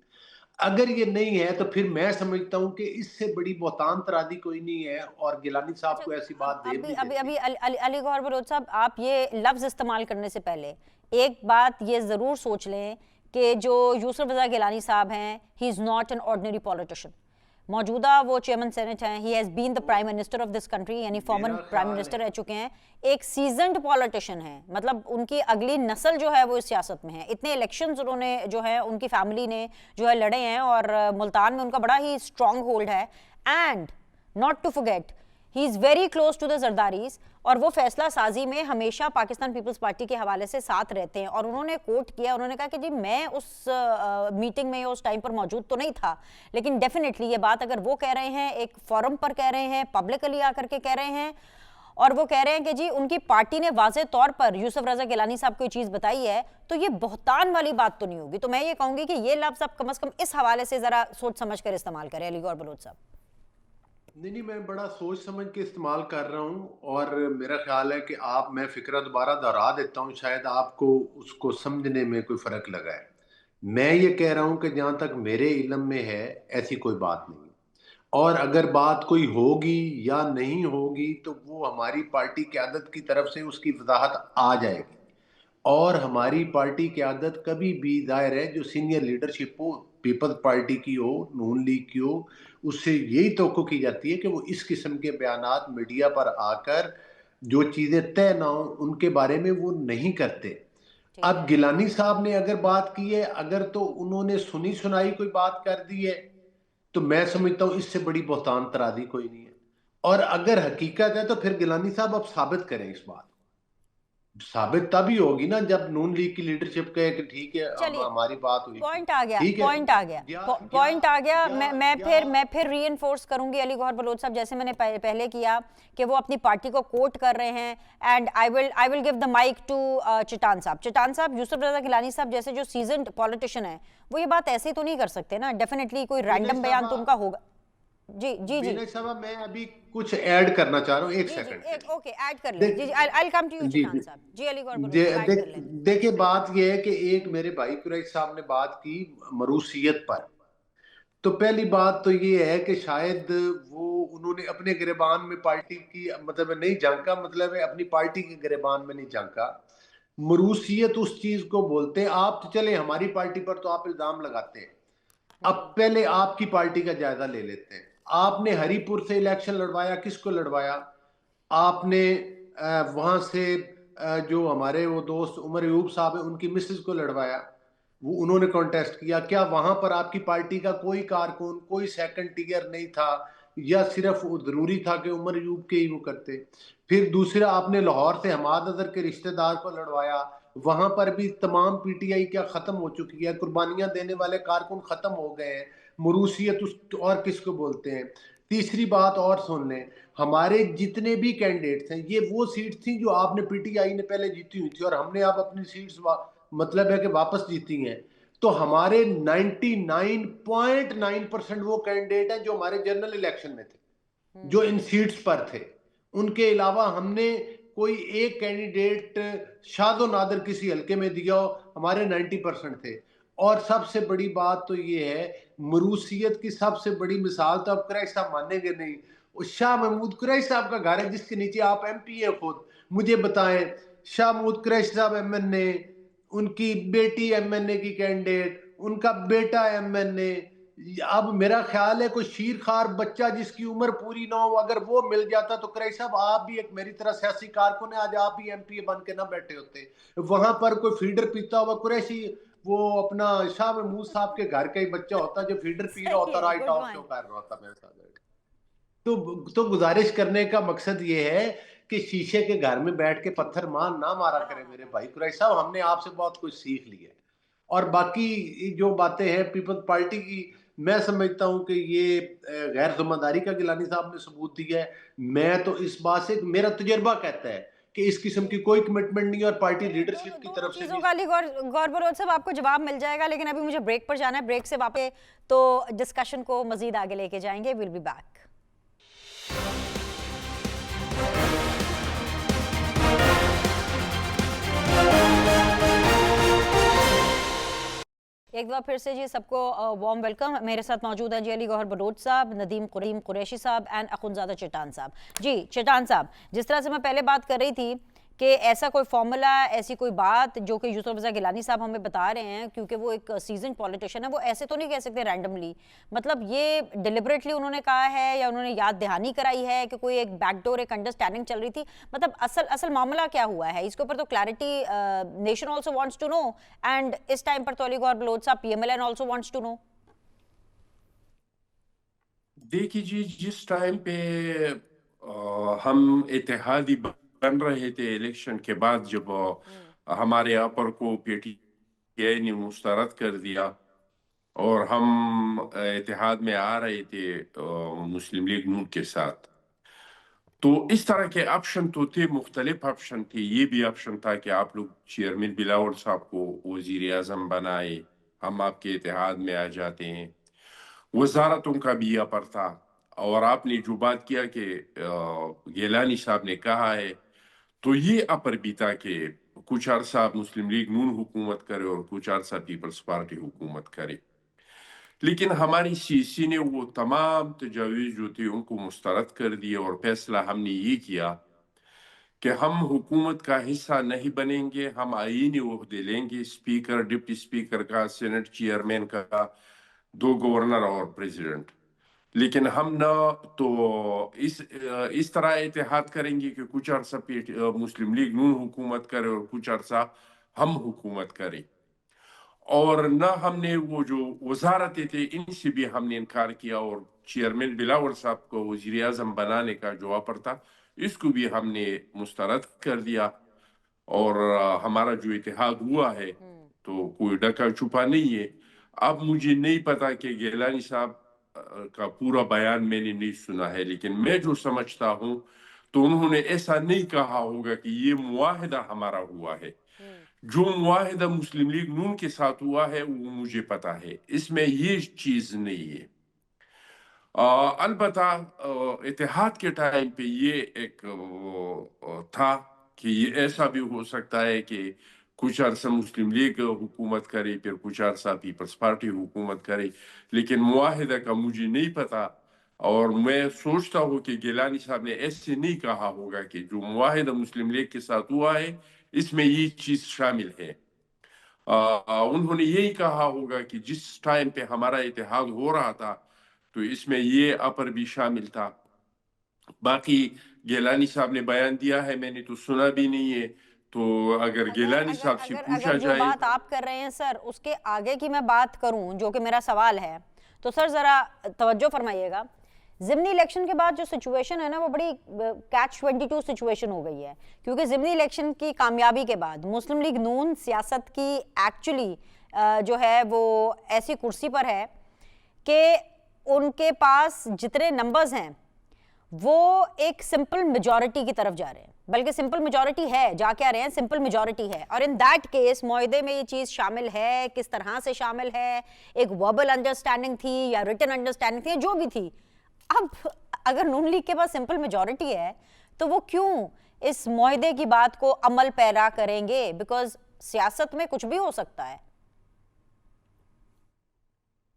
अगर ये नहीं है तो फिर मैं समझता हूं कि इससे बड़ी बहुतान तरादी कोई नहीं है, और गिलानी साहब को ऐसी बात देर नहीं अभी देती। अभी अली गौहर बलोच साहब, आप ये लफ्ज इस्तेमाल करने से पहले एक बात ये जरूर सोच लें कि जो यूसुफ रज़ा गिलानी साहब हैं, he is not an ordinary politician. मौजूदा वो चेयरमैन सेनेट हैं, he has been the prime minister of this country, यानी फॉर्मर प्राइम मिनिस्टर रह चुके हैं, एक सीजन्ड पॉलिटिशियन है, मतलब उनकी अगली नस्ल जो है वो इस सियासत में है। इतने इलेक्शंस उन्होंने जो है उनकी फैमिली ने जो है लड़े हैं, और मुल्तान में उनका बड़ा ही स्ट्रॉन्ग होल्ड है। And not to forget he is very close to the Zardaris, और वो फैसला साजी में हमेशा पाकिस्तान पीपल्स पार्टी के हवाले से साथ रहते हैं। और उन्होंने कोट किया, उन्होंने कहा कि जी मैं उस मीटिंग में उस टाइम पर मौजूद तो नहीं था, लेकिन डेफिनेटली ये बात अगर वो कह रहे हैं, एक फोरम पर कह रहे हैं, पब्लिकली आकर के कह रहे हैं, और वो कह रहे हैं कि जी उनकी पार्टी ने वाज़े तौर पर यूसुफ रज़ा गिलानी साहब को ये चीज़ बताई है, तो ये बहुतान वाली बात तो नहीं होगी। तो मैं ये कहूँगी कि ये लफ्ज़ आप कम से कम इस हवाले से ज़रा सोच समझ कर इस्तेमाल करें अली गौहर बलोच साहब। नहीं, मैं बड़ा सोच समझ के इस्तेमाल कर रहा हूँ, और मेरा ख्याल है कि मैं फिक्रा दोबारा दोहरा देता हूँ, शायद आपको उसको समझने में कोई फ़र्क लगा है। मैं ये कह रहा हूँ कि जहाँ तक मेरे इल्म में है ऐसी कोई बात नहीं, और अगर बात कोई होगी या नहीं होगी तो वो हमारी पार्टी क़यादत की तरफ से उसकी वजाहत आ जाएगी, और हमारी पार्टी क़यादत कभी भी ज़ाहिर है जो सीनियर लीडरशिप हो, पीपल्स पार्टी की हो, नून लीग की हो, उससे यही तवक्को की जाती है कि वो इस किस्म के बयानात मीडिया पर आकर जो चीज़ें तय ना हो उनके बारे में वो नहीं करते। اب گیلانی صاحب نے اگر بات کی ہے، اگر تو انہوں نے سنی سنائی کوئی بات کر دی ہے تو میں سمجھتا ہوں اس سے بڑی بہتان ترازی کوئی نہیں ہے، اور اگر حقیقت ہے تو پھر گیلانی صاحب اب ثابت کریں اس بات کو۔ ثابت تبھی ہوگی نا جب نون لیگ کی لیڈرشپ کہے کہ ٹھیک ہے ہماری بات ہوئی، پوائنٹ آ گیا، ٹھیک ہے، پوائنٹ آ گیا۔ میں پھر ری انفورس کروں گی علی گوہر بلوچ صاحب، جیسے میں نے پہلے کیا کہ وہ اپنی پارٹی کو کوٹ کر رہے ہیں، and I will give the mic to Chattan صاحب۔ یوسف رضا گیلانی صاحب جیسے جو سیزنڈ پولیٹیشین ہیں وہ یہ بات ایسے تو نہیں کر سکتے نا، ڈیفینیٹلی کوئی رینڈم بیان تو ان کا ہوگا۔ جی صاحب میں ابھی کچھ ایڈ کرنا چاہ رہا ہوں، ایک سیکنڈ اوکے ایڈ کر لیں۔ جی I'll come to you چٹان صاحب۔ جی علی گوہر بلوچ صاحب ایڈ کر لیں۔ دیکھیں بات یہ ہے کہ ایک میرے بھائی قریش صاحب نے بات کی مروثیت پر، تو پہلی بات تو یہ ہے کہ شاید انہوں نے اپنے گریبان میں پارٹی کی مطلب نہیں جھانکا، مطلب ہے اپنی پارٹی کے گریبان میں نہیں جھانکا۔ مروثیت اس چیز کو بولتے ہیں، آپ تو چلے ہماری پارٹی پر تو آپ الزام لگاتے ہیں، اب پہلے آپ کی پارٹی کا جائزہ لے لیتے ہیں۔ آپ نے ہری پور سے الیکشن لڑوایا، کس کو لڑوایا؟ آپ نے وہاں سے جو ہمارے وہ دوست عمر ایوب صاحب ہیں ان کی مسز کو لڑوایا، وہ انہوں نے کانٹیسٹ کیا، کیا وہاں پر آپ کی پارٹی کا کوئی کارکن، کوئی سیکنڈ ٹیئر نہیں تھا، یا صرف ضروری تھا کہ عمر ایوب کے ہی وہ کرتے؟ پھر دوسرا آپ نے لاہور سے حماد اظہر کے رشتہ دار کو لڑوایا، وہاں پر بھی تمام پی ٹی آئی کیا ختم ہو چکی ہے، قربانیاں دینے والے کارکن ختم ہو گئے ہیں، مروثیت اور کس کو بولتے ہیں؟ تیسری بات اور سن لیں، ہمارے جتنے بھی کینڈیڈیٹس ہیں یہ وہ سیٹس تھیں جو آپ نے پی ٹی آئی نے پہلے جیتی ہوئی تھی، اور ہم نے اب اپنی سیٹس مطلب ہے کہ واپس جیتی ہیں، تو ہمارے 99.9% وہ کینڈیڈیٹ ہیں جو ہمارے جنرل الیکشن میں تھے، جو ان سیٹس پر تھے۔ ان کے علاوہ ہم نے کوئی ایک کینڈیڈیٹ شاذ و نادر کسی حلقے میں دیا ہو، ہمارے 90% تھے۔ اور سب سے بڑی بات تو یہ ہے، مروثیت کی سب سے بڑی مثال تو اب قریش صاحب مانیں گے نہیں، شاہ محمود قریش صاحب کا گھر ہے جس کے نیچے آپ ایم پی ہیں خود، مجھے بتائیں شاہ محمود قریش صاحب ایم این اے، ان کی بیٹی ایم این اے کی کینڈیڈیٹ، ان کا بیٹا ایم این اے، اب میرا خیال ہے کوئی شیر خار بچہ جس کی عمر پوری نہ ہو اگر وہ مل جاتا تو قریش صاحب آپ بھی ایک میری طرح سیاسی کارکن ہیں، آج آپ بھی ایم پی بن کے نہ بیٹھے ہوتے۔ وہاں پر کوئی فیڈر پیتا ہوا قریشی وہ اپنا شاہ محمود صاحب کے گھر کا ہی بچہ ہوتا جو فیڈر پی رہا ہوتا، رائٹ آف شو کر رہا ہوتا میرے ساتھ۔ تو گزارش کرنے کا مقصد یہ ہے کہ شیشے کے گھر میں بیٹھ کے پتھر نہ مارا کرے میرے بھائی قریش صاحب، ہم نے آپ سے بہت کچھ سیکھ لی ہے۔ اور باقی جو باتیں ہیں پیپلز پارٹی کی، میں سمجھتا ہوں کہ یہ غیر ذمہ داری کا گیلانی صاحب نے ثبوت دیا ہے۔ میں تو اس بات سے، میرا تجربہ کہتا ہے کہ اس قسم کی کوئی کمٹمنٹ نہیں، اور پارٹی لیڈرشپ کی طرف سے چیزوں کا علی گوہر بلوچ صاحب آپ کو جواب مل جائے گا، لیکن ابھی مجھے بریک پر جانا ہے، بریک سے واپس تو ڈسکشن کو مزید آگے لے کے جائیں گے۔ We'll be back. ایک بار پھر سے جی سب کو وارم ویلکم۔ میرے ساتھ موجود ہیں جی علی گوہر بلوچ صاحب، ندیم قریشی صاحب اینڈ اخنزادہ چٹان صاحب۔ جی چٹان صاحب، جس طرح سے میں پہلے بات کر رہی تھی کہ ایسا کوئی فارمولا، ایسی کوئی بات جو کہ یوسف رضا گیلانی صاحب ہمیں بتا رہے ہیں، کیونکہ وہ ایک سیزنڈ پولیٹیشین ہے، وہ ایسے تو نہیں کہہ سکتے رینڈملی، مطلب یہ ڈیلیبریٹلی انہوں نے کہا ہے یا انہوں نے یاد دہانی کرائی ہے کہ کوئی ایک بیک ڈور، ایک انڈرسٹینڈنگ چل رہی تھی، مطلب اصل معاملہ کیا ہوا ہے اس کے اوپر تو clarity nation also wants to know, and اس ٹائم پر تو علی گوہر بلوچ صاحب P M L N also wants to know. دیکھیے جی، جس ٹائم پہ ہم اتحادی بن رہے تھے الیکشن کے بعد، جب ہمارے اپر کو پی ٹی آئی نے مسترد کر دیا اور ہم اتحاد میں آ رہے تھے مسلم لیگ نون کے ساتھ، تو اس طرح کے آپشن تو تھے، مختلف آپشن تھے۔ یہ بھی آپشن تھا کہ آپ لوگ چیئرمین بلاول صاحب کو وزیر اعظم بنائے، ہم آپ کے اتحاد میں آ جاتے ہیں۔ وزارتوں کا بھی اپر تھا، اور آپ نے جو بات کیا کہ گیلانی صاحب نے کہا ہے، تو یہ اپر بھی تھا کہ کچھ عرصہ مسلم لیگ نون حکومت کرے اور کچھ عرصہ پیپلز پارٹی حکومت کرے، لیکن ہماری سی سی نے وہ تمام تجاویز جو تھے ان کو مسترد کر دیے، اور فیصلہ ہم نے یہ کیا کہ ہم حکومت کا حصہ نہیں بنیں گے، ہم آئینی عہدے لیں گے، اسپیکر، ڈپٹی اسپیکر کا، سینٹ چیئرمین کا، 2 گورنر اور پریزیڈنٹ، لیکن ہم نہ تو اس طرح اتحاد کریں گے کہ کچھ عرصہ مسلم لیگ نون حکومت کرے اور کچھ عرصہ हम हुकूमत करें। और ना हमने वो जो वजारतें थे इनसे भी हमने इनकार किया, और चेयरमैन बिलावल साहब को वजीर आजम बनाने का जो ऑफर था इसको भी हमने मुस्तरद कर दिया। और हमारा जो इत्तेहाद हुआ है तो कोई ढका छुपा नहीं है। अब मुझे नहीं पता कि गिलानी साहब का पूरा बयान मैंने नहीं सुना है, लेकिन मैं जो समझता हूँ तो उन्होंने ऐसा नहीं कहा होगा कि ये मुआहिदा हमारा हुआ है। जो मुआहिदा मुस्लिम लीग नून के साथ हुआ है वो मुझे पता है, इसमें ये चीज नहीं है। अलबत्ता इत्तेहाद के टाइम पे ये एक था कि ये ऐसा भी हो सकता है कि कुछ अरसा मुस्लिम लीग हुकूमत करे, फिर कुछ अरसा पीपल्स पार्टी हुकूमत करे, लेकिन मुआहिदा का मुझे नहीं पता। और मैं सोचता हूँ कि गिलानी साहब ने ऐसे नहीं कहा होगा कि जो मुआहिदा मुस्लिम लीग के साथ हुआ है इसमें ये चीज शामिल है। उन्होंने यही कहा होगा कि जिस टाइम पे हमारा इत्तेहाद हो रहा था तो इसमें ये अपर भी शामिल था। बाकी गिलानी साहब ने बयान दिया है, मैंने तो सुना भी नहीं है। तो अगर गिलानी साहब से पूछा अगर जो जाए, बात आप कर रहे हैं सर उसके आगे की मैं बात करूं जो कि मेरा सवाल है, तो सर जरा तवज्जो फरमाइएगा। ज़िमनी इलेक्शन के बाद जो सिचुएशन है ना वो बड़ी कैच 22 सिचुएशन हो गई है, क्योंकि ज़िमनी इलेक्शन की कामयाबी के बाद मुस्लिम लीग नून सियासत की एक्चुअली जो है वो ऐसी कुर्सी पर है कि उनके पास जितने नंबर्स हैं वो एक सिंपल मेजॉरिटी की तरफ जा रहे हैं, बल्कि सिंपल मेजॉरिटी है, जा क्या रहे हैं, सिंपल मेजॉरिटी है। और इन दैट केस मुआहदे में ये चीज़ शामिल है, किस तरह से शामिल है, एक वर्बल अंडरस्टैंडिंग थी या रिटन अंडरस्टैंडिंग थी, जो भी थी। अब अगर नून लीग के पास सिंपल मेजॉरिटी है तो वो क्यों इस मुआहदे की बात को अमल पैरा करेंगे? बिकॉज सियासत में कुछ भी हो सकता है।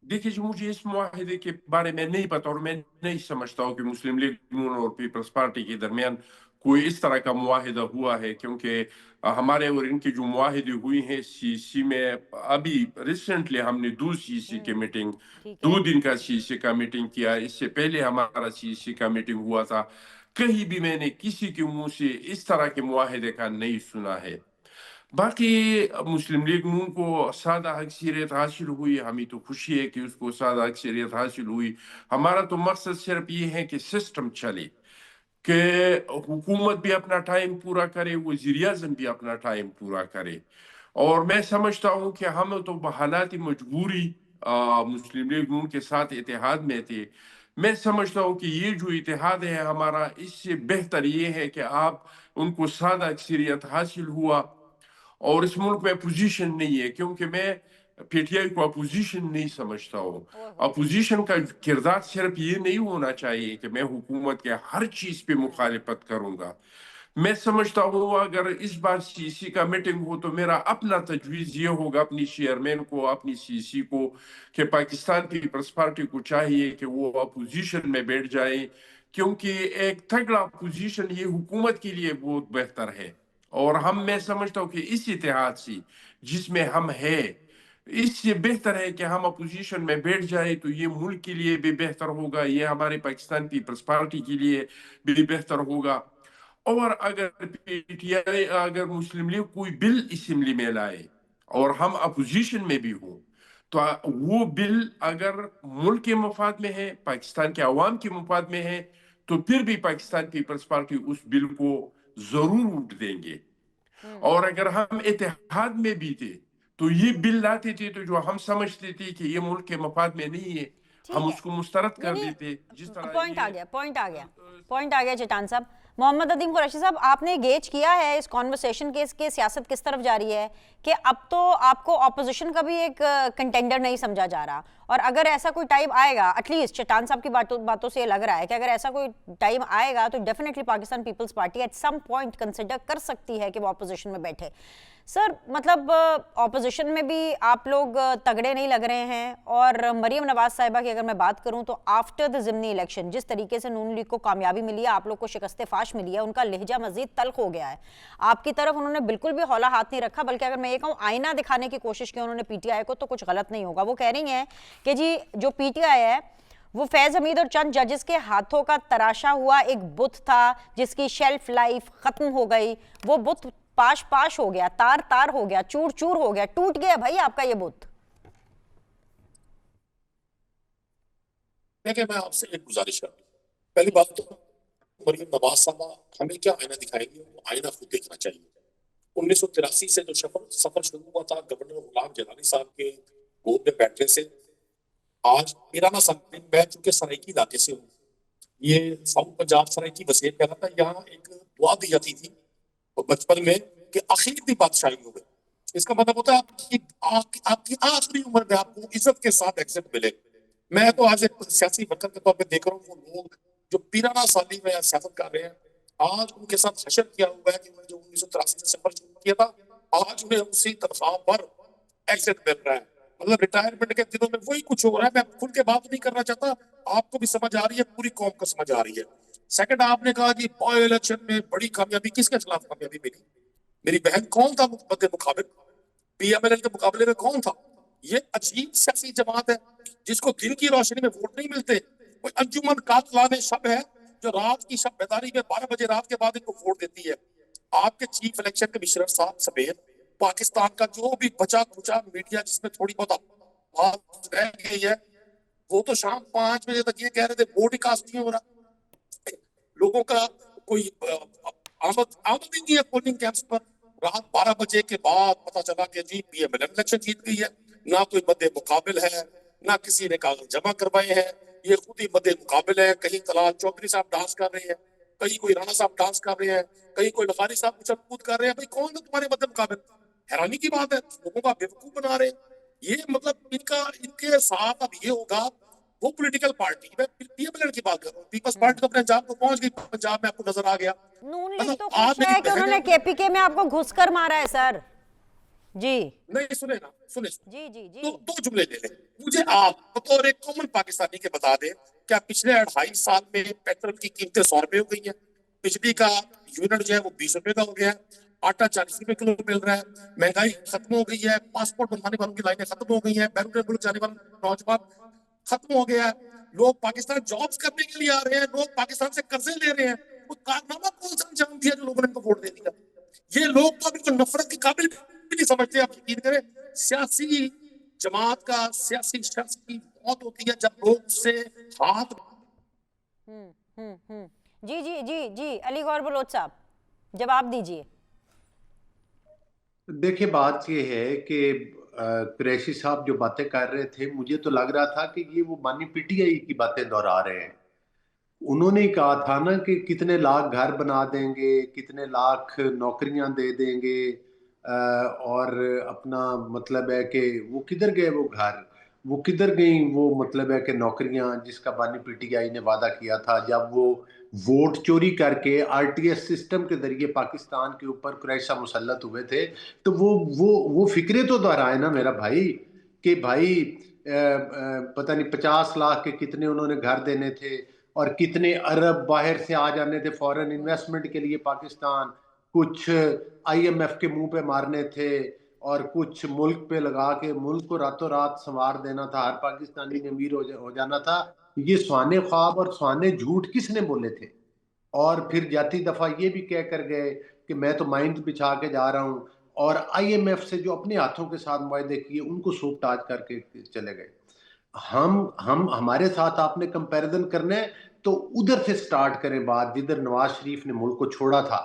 देखिए जी, मुझे इस मुआहिदे के बारे में नहीं पता, और मैं नहीं समझता हूँ कि मुस्लिम लीग नून और पीपल्स पार्टी के दरमियान कोई इस तरह का मुआहिदा हुआ है, क्योंकि हमारे और इनकी जो मुआहिदे हुई हैं सीसी में, अभी रिसेंटली हमने 2 सीसी की मीटिंग, 2 दिन का सीसी का मीटिंग किया। इससे पहले हमारा सीसी का मीटिंग हुआ था। कहीं भी मैंने किसी के मुंह से इस तरह के मुआहिदे का नहीं सुना है। बाकी मुस्लिम लीग नून को सादा अक्सरियत हासिल हुई, हमें तो खुशी है कि उसको सादा अक्सरियत हासिल हुई। हमारा तो मकसद सिर्फ ये है कि सिस्टम चले, कि हुकूमत भी अपना टाइम पूरा करे, वज़ीर आज़म भी अपना टाइम पूरा करे। और मैं समझता हूँ कि हम तो बहालाती मजबूरी मुस्लिम लीग नून के साथ इत्तेहाद में थे। मैं समझता हूँ कि ये जो इत्तेहाद है हमारा, इससे बेहतर ये है कि आप उनको सादा अक्सरियत हासिल हुआ और इस मुल्क में अपोजिशन नहीं है, क्योंकि मैं पीटीआई को अपोजिशन नहीं समझता हूँ। अपोजिशन का किरदार सिर्फ ये नहीं होना चाहिए कि मैं हुकूमत के हर चीज पे मुखालिफत करूंगा। मैं समझता हूँ अगर इस बार सीसी का मीटिंग हो तो मेरा अपना तजवीज़ ये होगा अपनी चेयरमैन को, अपनी सीसी को, कि पाकिस्तान पीपल्स पार्टी को चाहिए कि वो अपोजिशन में बैठ जाए, क्योंकि एक तगड़ा अपोजिशन ये हुकूमत के लिए बहुत बेहतर है। और मैं समझता हूँ कि इस इत्तेहाद से जिसमें हम है, इससे बेहतर है कि हम अपोजिशन में बैठ जाए, तो ये मुल्क के लिए भी बेहतर होगा, ये हमारे पाकिस्तान पीपल्स पार्टी के लिए भी बेहतर होगा। और अगर पीटीआई, अगर मुस्लिम लीग कोई बिल असेंबली में लाए और हम अपोजिशन में भी हो, तो वो बिल अगर मुल्क के मफाद में है, पाकिस्तान के अवाम के मफाद में है, तो फिर भी पाकिस्तान पीपल्स पार्टी उस बिल को जरूर वोट देंगे। और अगर हम इत्तेहाद में भी थे तो ये बिल लाते थे तो जो हम समझते थे कि ये मुल्क के मफाद में नहीं है, हम उसको मुस्तरद कर देते। जिस तरह पॉइंट आ गया चट्टान साहब। मोहम्मद अदीम कुरैशी साहब, आपने गेज किया है इस कॉन्वर्सेशन के सियासत किस तरफ जा रही है कि अब तो आपको ऑपोजिशन का भी एक कंटेंडर नहीं समझा जा रहा, और अगर ऐसा कोई टाइम आएगा, एटलीस्ट चट्टान साहब की बातों से लग रहा है कि अगर ऐसा कोई टाइम आएगा तो definitely Pakistan Peoples Party at some point consider कर सकती है कि वो ऑपोजिशन में बैठे। सर मतलब ऑपोजिशन में भी आप लोग तगड़े नहीं लग रहे हैं, और मरीम नवाज साहिबा की अगर मैं बात करूं तो आफ्टर द ज़िमनी इलेक्शन जिस तरीके से नून लीग को कामयाबी मिली है, आप लोग को शिकस्त फाश मिली है, उनका लहजा मजीद तल्ख हो गया है। आपकी तरफ उन्होंने बिल्कुल भी हौला हाथ नहीं रखा, बल्कि अगर मैं ये कहूँ आईना दिखाने की कोशिश की उन्होंने पीटीआई को, तो कुछ गलत नहीं होगा। वो कह रही हैं कि जी जो पीटीआई है वो फैज हमीद और चंद जजेस के हाथों का तराशा हुआ एक बुत था जिसकी शेल्फ लाइफ खत्म हो गई। वो बुत पाश पाश हो गया, तार तार हो गया, चूर चूर हो गया, टूट गया भाई आपका ये बुत। देखिए, मैं आपसे एक गुजारिश करता हूँ। पहली बात तो मरियम नवाज साहबा हमें क्या आईना दिखाएंगे, वो आईना खुद देखना चाहिए। 1983 से जो सफर शुरू हुआ था गवर्नर गुलाम जलाली साहब के गोद में बैठने से, आज मीराना साहब, मैं चूंकि सराइकी इलाके से हूँ, ये साउथ पंजाब सराइकी वसीयत कह रहा था, यहाँ एक दुआ दी जाती थी और बचपन में कि आखिर की बादशाही हो गई। इसका मतलब होता है आपकी आखिरी उम्र में आपको इज्जत के साथ एग्जिट मिले। मैं तो आज एक सियासी वर्कर के तौर पे देख रहा हूँ वो लोग जो पीराना साली में सियासत कर रहे हैं, आज उनके साथ हशर किया हुआ है कि उन्होंने जो 1983 से सफर शुरू किया था, आज उन्हें उसी तरफा पर एग्जिट मिल रहा है। मतलब रिटायरमेंट के दिनों में वही कुछ हो रहा है। मैं खुल के बात नहीं करना चाहता, आपको भी समझ आ रही है, पूरी कौम को समझ आ रही है। सेकंड, आपने कहा कि बाय इलेक्शन में बड़ी कामयाबी, किसके खिलाफ कामयाबी मिली? मेरी बहन कौन था मध्य मुकाबले, पीएमएल के मुकाबले में कौन था? ये अजीब सियासी जमात है जिसको दिन की रोशनी में वोट नहीं मिलते। कोई अंजुमन कातलाने शब है जो रात की शब बेदारी में 12 बजे रात के बाद इनको वोट देती है। आपके चीफ इलेक्शन कमिश्नर साहब समेत पाकिस्तान का जो भी बचा खुचा मीडिया जिसमें थोड़ी बहुत आवाज रह गई है, वो तो शाम 5 बजे तक ये कह रहे थे वोट ही कास्ट नहीं हो रहा। लोगों का कोई आमद ही नहीं है पोलिंग कैंप्स पर। रात 12 बजे के बाद पता चला कि जी पीएमएल इलेक्शन जीत गई है। ना कोई मध्य मुकाबिल है, ना किसी ने कागज जमा करवाए हैं, ये खुद ही मध्य मुकाबिल है। कहीं तलाल चौधरी साहब डांस कर रहे हैं, कहीं कोई राणा साहब डांस कर रहे हैं, कहीं कोई लखारी साहब उछल कूद कर रहे हैं। भाई कौन है तुम्हारे मध्य मुकाबिल? हैरानी की बात है, लोगों का बेवकूफ बना रहे हैं। ये मतलब इनके साथ अब ये होगा, वो पॉलिटिकल पार्टी, मैं पीएमएल की बात कर रहा हूँ, पीपल्स पार्टी तो अपने पंजाब को पहुंच गई, पंजाब में आपको नजर आ गया। नून लीग तो खुश है कि उन्होंने केपीके में आपको घुसकर मारा है सर जी। नहीं सुने ना, सुने जी जी जी। तो 2 जुमले ले लें। मुझे आप बतौर एक कॉमन पाकिस्तानी के बता दें, क्या पिछले 2.5 साल में पेट्रोल की कीमतें 100 रुपए हो गई है, बिजली का यूनिट जो है वो 20 रुपए का हो गया है, आटा 40 रुपए किलो मिल रहा है, महंगाई खत्म हो गई है, पासपोर्ट बनवाने वालों की लाइनें खत्म हो गई हैं, बैरून मुल्क जाने वाले नौजवान खत्म हो गया है, लोग पाकिस्तान जॉब्स करने के लिए आ रहे हैं, लोग पाकिस्तान से कर्जे ले रहे हैं। वो कारनामा कौन सा अंजाम दिया जो लोगों ने इनको वोट दे दिया? ये लोग तो अभी नफरत के काबिल भी नहीं समझते। आप यकीन करें, सियासी जमात का, सियासी शख्स की मौत होती है जब लोग उससे हाथ। जी जी जी जी, अली गौर बलोच साहब जवाब दीजिए। देखिए, बात ये है कि कुरैशी साहब जो बातें कर रहे थे, मुझे तो लग रहा था कि ये वो बानी पीटीआई की बातें दोहरा रहे हैं। उन्होंने कहा था ना कि कितने लाख घर बना देंगे, कितने लाख नौकरियां दे देंगे, और अपना मतलब है कि वो किधर गए वो घर, वो किधर गई वो मतलब है कि नौकरियां जिसका बानी पीटीआई ने वादा किया था जब वो वोट चोरी करके आरटीएस सिस्टम के जरिए पाकिस्तान के ऊपर कुरैशा मुसल्लत हुए थे। तो वो फिक्रे तो दोहराए ना मेरा भाई, कि भाई पता नहीं 50 लाख के कितने उन्होंने घर देने थे और कितने अरब बाहर से आ जाने थे फॉरेन इन्वेस्टमेंट के लिए पाकिस्तान, कुछ आईएमएफ के मुंह पे मारने थे और कुछ मुल्क पे लगा के मुल्क को रातों रात संवार देना था, हर पाकिस्तानी ने अमीर हो जाना था। ये स्वाने ख्वाब और स्वाने झूठ किसने बोले थे? और फिर जाती दफा ये भी कह कर गए कि मैं तो माइंड बिछा के जा रहा हूं, और आईएमएफ से जो अपने हाथों के साथ मुआहदे किए उनको सूप ताज करके चले गए। हम हमारे साथ आपने कंपैरिजन करने हैं तो उधर से स्टार्ट करें बात जिधर नवाज शरीफ ने मुल्क को छोड़ा था,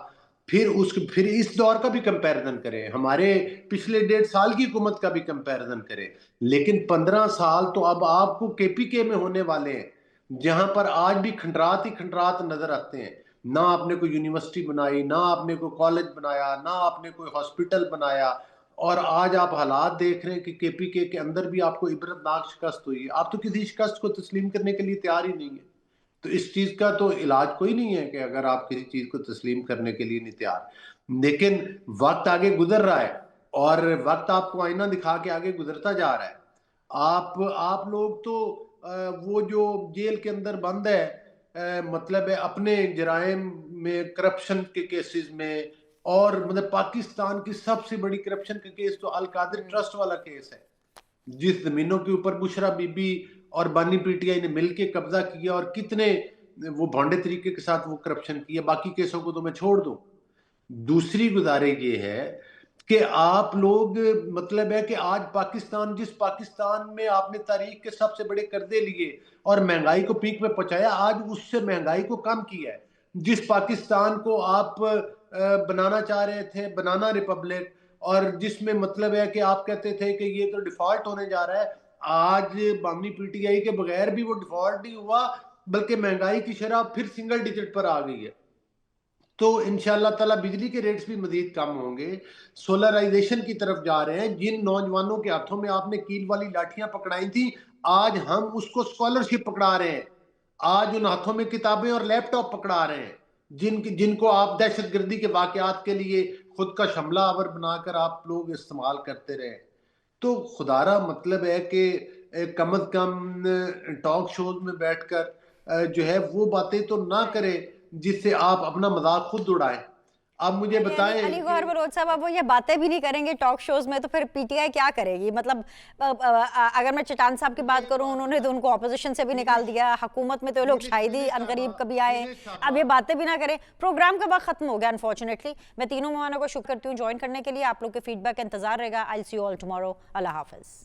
फिर इस दौर का भी कंपैरिजन करें, हमारे पिछले 1.5 साल की हुकूमत का भी कंपैरिजन करें। लेकिन 15 साल तो अब आपको केपीके में होने वाले हैं, जहां पर आज भी खंडरात ही खंडरात नजर आते हैं। ना आपने कोई यूनिवर्सिटी बनाई, ना आपने कोई कॉलेज बनाया, ना आपने कोई हॉस्पिटल बनाया, और आज आप हालात देख रहे हैं कि केपीके के अंदर भी आपको इबरतनाक शिकस्त हुई है। आप तो किसी शिकस्त को तस्लीम करने के लिए तैयार ही नहीं है। तो इस चीज का तो इलाज कोई नहीं है कि अगर आप किसी चीज को तस्लीम करने के लिए नहीं तैयार। लेकिन वक्त आगे गुजर रहा है और वक्त आपको आईना दिखा के आगे गुजरता जा रहा है। आप लोग तो वो जो जेल के अंदर बंद है, मतलब है अपने जराइम में, करप्शन के केसेस में, और मतलब पाकिस्तान की सबसे बड़ी करप्शन का केस तो अल कादिर ट्रस्ट वाला केस है, जिस जमीनों के ऊपर बुशरा बीबी और बानी पीटीआई ने मिलकर कब्जा किया और कितने वो भोंडे तरीके के साथ वो करप्शन किया। बाकी केसों को तो मैं छोड़ दूं, دوسری گزارش یہ ہے کہ آپ لوگ مطلب ہے کہ آج پاکستان، جس پاکستان میں آپ نے تاریخ کے سب سے بڑے قرضے لیے اور مہنگائی کو پیک میں پہنچایا، آج اس سے مہنگائی کو کم کیا ہے. جس پاکستان کو آپ بنانا چاہ رہے تھے، بنانا ریپبلک، اور جس میں مطلب ہے کہ آپ کہتے تھے کہ یہ تو ڈیفالٹ ہونے جا رہا ہے، آج بامنی پی ٹی آئی کے بغیر بھی وہ ڈیفالٹ نہیں ہوا، بلکہ مہنگائی کی شرح پھر سنگل ڈیجٹ پر آ گئی ہے. تو انشاءاللہ تعالیٰ بجلی کے ریٹس بھی مزید کم ہوں گے. سولرائزیشن کی طرف جا رہے ہیں. جن نوجوانوں کے ہاتھوں میں آپ نے کیل والی لاٹھیاں پکڑائی تھیں، آج ہم اس کو اسکالرشپ پکڑا رہے ہیں. آج ان ہاتھوں میں کتابیں اور لیپ ٹاپ پکڑا رہے ہیں جن کو آپ دہشت گردی کے واقعات کے لیے خود کا شملہ آور بنا کر آپ لوگ استعمال کرتے رہے. تو خدارہ مطلب ہے کہ کم از کم ٹاک شوز میں بیٹھ کر جو ہے وہ باتیں تو نہ کریں جس سے آپ اپنا مذاق خود اڑائیں. اب مجھے بتائیں علی گوہر بلوچ صاحب، اب وہ یہ باتیں بھی نہیں کریں گے ٹاک شوز میں تو پھر پی ٹی آئی کیا کرے گی؟ مطلب اگر میں چٹان صاحب کی بات کروں، انہوں نے تو ان کو اپوزیشن سے بھی نکال دیا، حکومت میں تو لوگ شاید ہی عنقریب کبھی آئے. اب یہ باتیں بھی نہ کریں. پروگرام کا وقت ختم ہو گیا انفارچونیٹلی. میں تینوں مہمانوں کو شکر کرتی ہوں جوائن کرنے کے لیے. آپ لوگ کے فیڈ بیک کا انتظار رہے گا. I'll see you all tomorrow. اللہ حافظ.